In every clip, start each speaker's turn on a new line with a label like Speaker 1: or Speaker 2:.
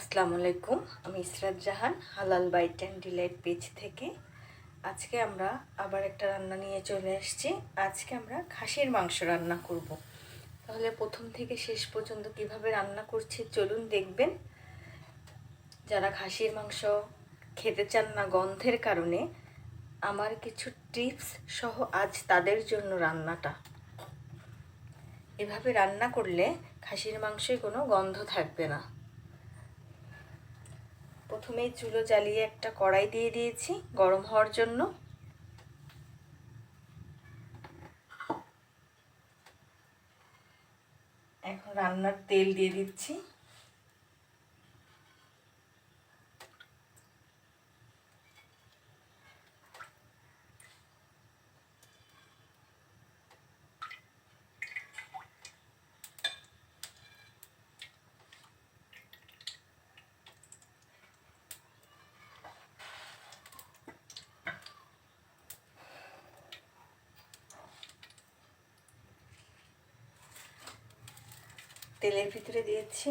Speaker 1: আসসালামু আলাইকুম। আমি ইসরাত জাহান, হালাল বাইট অ্যান্ড ডিলাইট পেজ থেকে। আজকে আমরা আবার একটা রান্না নিয়ে চলে আসছি। আজকে আমরা খাসির মাংস রান্না করব। তাহলে প্রথম থেকে শেষ পর্যন্ত কিভাবে রান্না করছি চলুন দেখবেন। যারা খাসির মাংস খেতে চান না গন্ধের কারণে, আমার কিছু টিপস সহ আজ তাদের জন্য রান্নাটা। এভাবে রান্না করলে খাসির মাংসে কোনো গন্ধ থাকবে না। প্রথমেই চুলো জ্বালিয়ে একটা কড়াই দিয়ে দিয়েছি গরম হওয়ার জন্য। এখন রান্নার তেল দিয়ে দিচ্ছি। তেলের ভিতরে দিয়েছি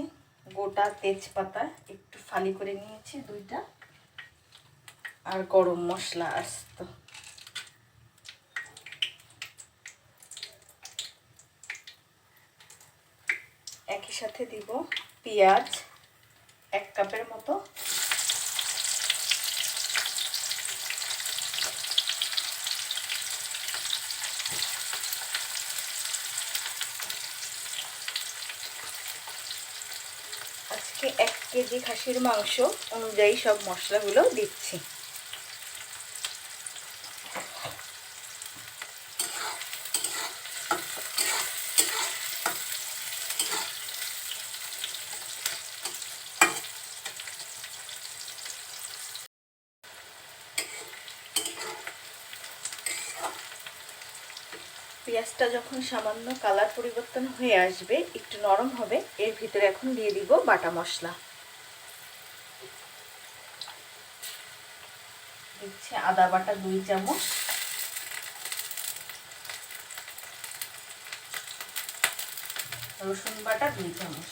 Speaker 1: গোটা তেজপাতা, একটু ফালি করে নিয়েছি দুইটা, আর গরম মশলা আস্ত। একই সাথে দিব পেঁয়াজ 1 কাপের মতো, আজকে 1 কেজি খাসির মাংস অনুযায়ী সব মশলাগুলো দিচ্ছি। পেঁয়াজটা যখন সামান্য কালার পরিবর্তন হয়ে আসবে, একটু নরম হবে, এর ভিতরে এখন দিয়ে দিব বাটা মশলা। দিচ্ছি আদা বাটা 2 চামচ, রসুন বাটা 2 চামচ,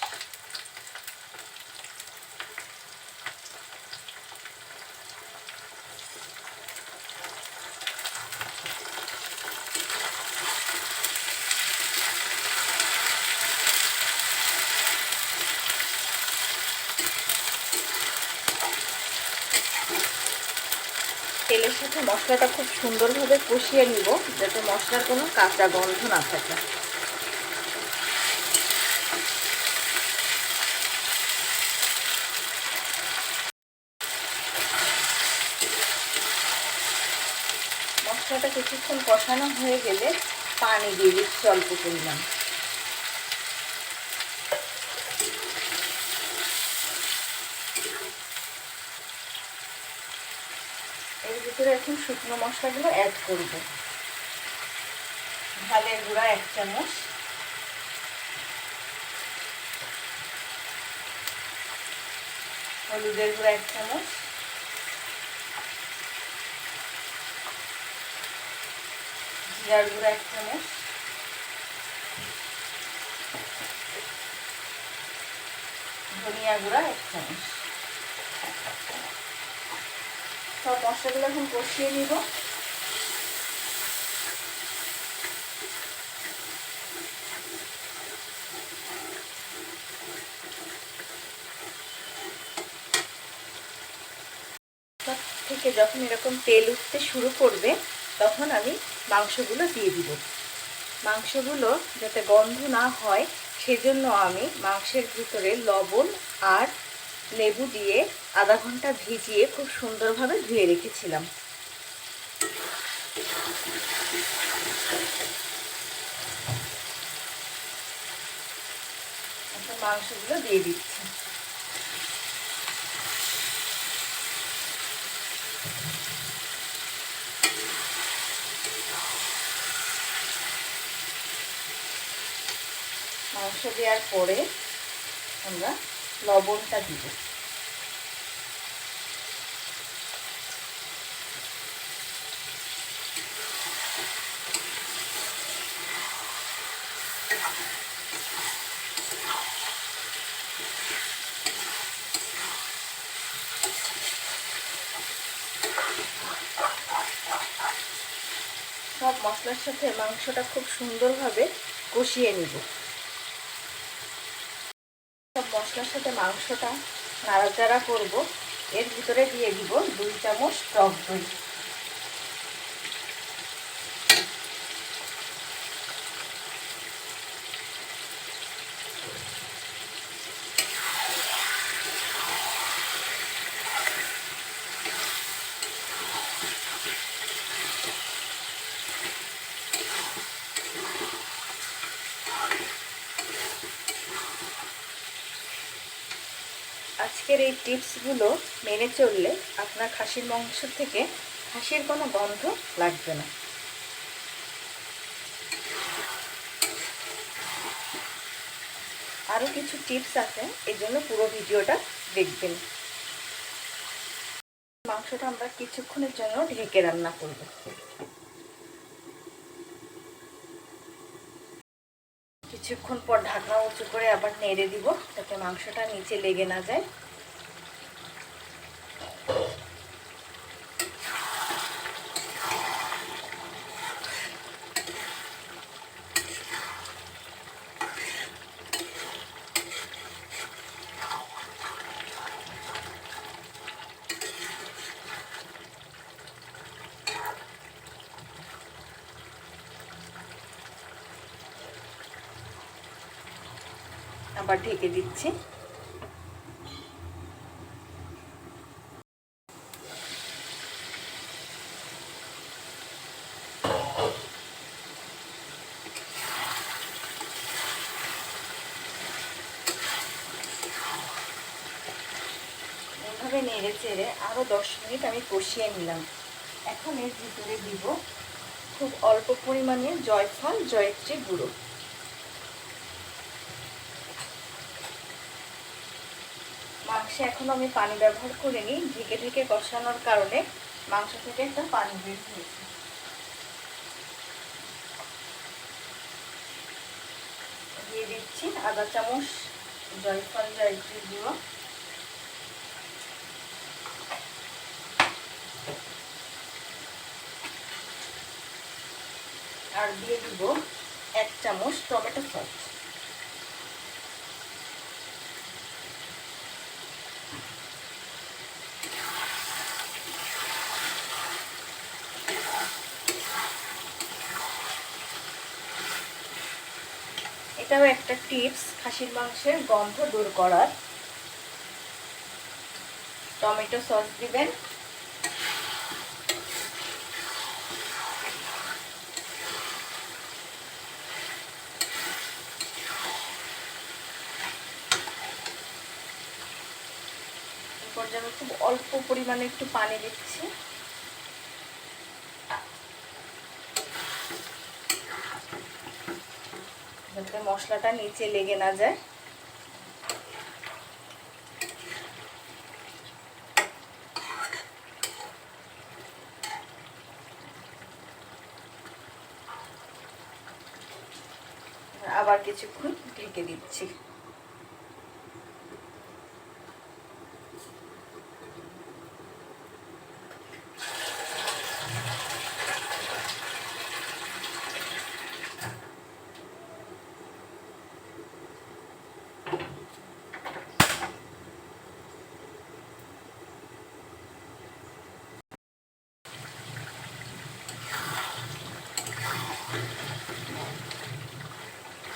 Speaker 1: তেলের সাথে মশলাটা খুব সুন্দরভাবে কষিয়ে নিব, যাতে মশলার কোনো কাঁচা গন্ধ না থাকে। মশলাটা কিছুক্ষণ কষানো হয়ে গেলে পানি দিয়ে দিচ্ছি অল্প পরিমাণ। এর ভিতরে এখন শুকনো মশলাগুলো অ্যাড করব। ঝালের গুঁড়া 1 চামচ, হলুদের গুঁড়া 1 চামচ, জিরার গুঁড়া 1 চামচ, ধনিয়া গুঁড়া 1 চামচ। সব মশলাগুলো এখন কষিয়ে নিব। থেকে যখন এরকম তেল উঠতে শুরু করবে, তখন আমি মাংসগুলো দিয়ে দিব। মাংসগুলো যাতে গন্ধ না হয় সেজন্য আমি মাংসের ভিতরে লবণ আর লেবু দিয়ে আধা ঘন্টা ভিজিয়ে খুব সুন্দরভাবে ধুয়ে রেখেছিলাম। এখন মাংসগুলো দিয়ে দিচ্ছি। মাংস দেওয়ার পরে আমরা লবণটা দিব। মশলার সাথে মাংসটা খুব সুন্দরভাবে কষিয়ে নিব। সব মশলার সাথে মাংসটা নাড়াচাড়া করব। এর ভিতরে দিয়ে দিব 2 চামচ টক দই। আজকের এই টিপসগুলো মেনে চললে আপনার খাসির মাংস থেকে খাসির কোনো গন্ধ লাগবে না। আরও কিছু টিপস আছে, এই জন্য পুরো ভিডিওটা দেখবেন। মাংসটা আমরা কিছুক্ষণের জন্য ঢেকে রান্না করব। কিছুক্ষণ পর ঢাকনা উঁচু করে আবার নেড়ে দিব, যাতে মাংসটা নিচে লেগে না যায়। আবার ঢেকে দিচ্ছি। এভাবে নেড়ে চেড়ে আরও 10 মিনিট আমি কষিয়ে নিলাম। এখন এর ভিতরে দিব খুব অল্প পরিমাণে জয়ফল জয়ত্রী গুঁড়ো। মাংসে এখন আমি পানি ব্যবহার করিনি, ঢেকে ঢেকে কষানোর কারণে মাংস থেকে একটা পানি বের হয়েছে। দিয়ে দিচ্ছি আধা চামচ জয়ফল জয়ত্রী গুঁড়ো, আর দিয়ে দিব 1 চামচ টমেটো সস। এটাও একটা টিপস খাসির মাংসের গন্ধ দূর করার। টমেটো সস দিবেন, পর্যায়ে আমি খুব অল্প পরিমাণে একটু পানি দিচ্ছি, যাতে মশলাটা নিচে লেগে না যায়। আবার কিছুক্ষণ ঢেকে দিচ্ছি।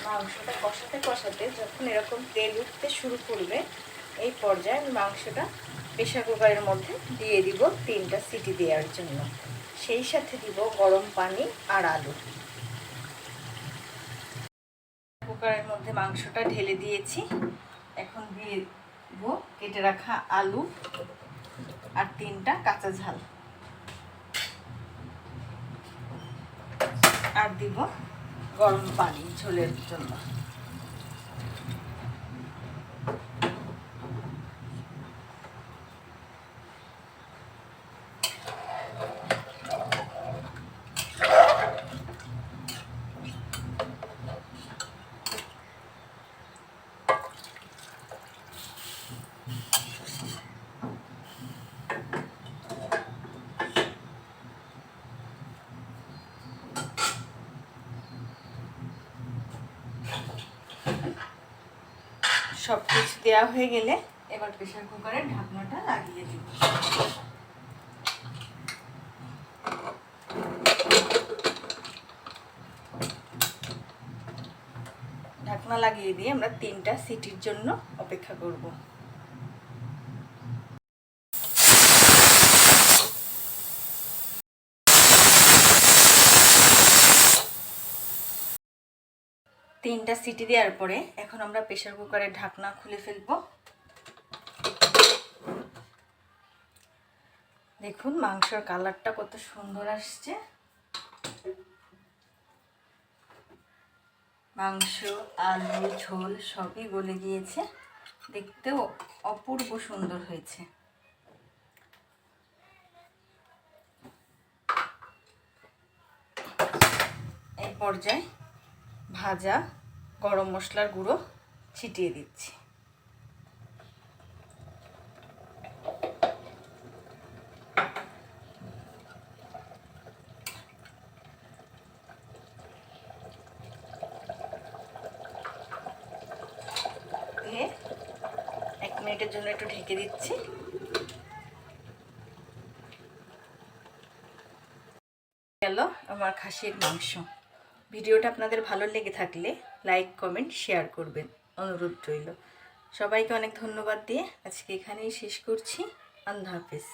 Speaker 1: মাংসটা কষাতে কষাতে যখন এরকম তেল উঠতে শুরু করবে, এই পর্যায়ে আমি মাংসটা প্রেসার কুকারের মধ্যে দিয়ে দিব 3টা সিটি দেওয়ার জন্য। সেই সাথে দিব গরম পানি আর আলু। কুকারের মধ্যে মাংসটা ঢেলে দিয়েছি। এখন দিয়ে দিব কেটে রাখা আলু আর 3টা কাঁচা ঝাল, আর দিব গরম পানি ঝোলের জন্য। সব কিছু দেওয়া হয়ে গেলে এবার প্রেসার কুকারের ঢাকনাটা লাগিয়ে দিব। ঢাকনা লাগিয়ে দিয়ে আমরা 3টা সিটির জন্য অপেক্ষা করব। তিনটা সিটি দেওয়ার পরে এখন আমরা প্রেসার কুকারের ঢাকনা খুলে ফেলবো। দেখুন মাংসের কালারটা কত সুন্দর আসছে। মাংস, আলু, ঝোল সবই গলে গিয়েছে, দেখতেও অপূর্ব সুন্দর হয়েছে। এই পর্যায়ে ভাজা গরম মশলার গুঁড়ো ছিটিয়ে দিচ্ছি। দিয়ে 1 মিনিটের জন্য একটু ঢেকে দিচ্ছি। গেল আমার খাসির মাংস। ভিডিওটা আপনাদের ভালো লেগে থাকলে লাইক, কমেন্ট, শেয়ার করবেন, অনুরোধ রইল। সবাইকে অনেক ধন্যবাদ দিয়ে আজকে এখানেই শেষ করছি। আল্লাহ হাফেজ।